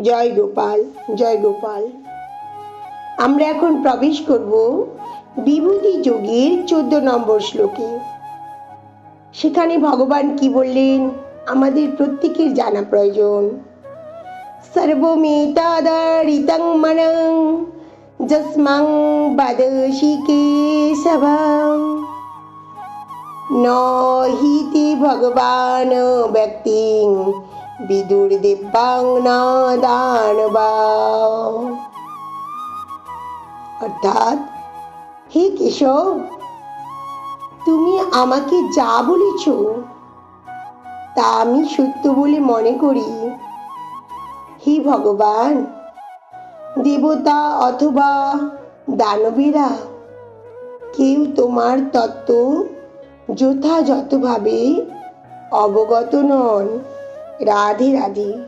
জয় গোপাল, জয় গোপাল। আমরা এখন প্রবেশ করব বিভূতি যোগের 14 নম্বর শ্লোকে। সেখানে ভগবান কি বললেন আমাদের প্রত্যেকের জানা প্রয়োজন। সর্বমেতাদারিতং মনং যস্মাং বদসি কেশবং ন হিতি ভগবান ব্যক্তিং বিদুর্দেবাং না দানবা। অর্থাৎ, হে কেশব, তুমি আমাকে যা বলেছ তা আমি সত্য বলে মনে করি। হে ভগবান, দেবতা অথবা দানবেরা কেউ তোমার তত্ত্ব যথাযথভাবে অবগত নন। রাধে রাধে।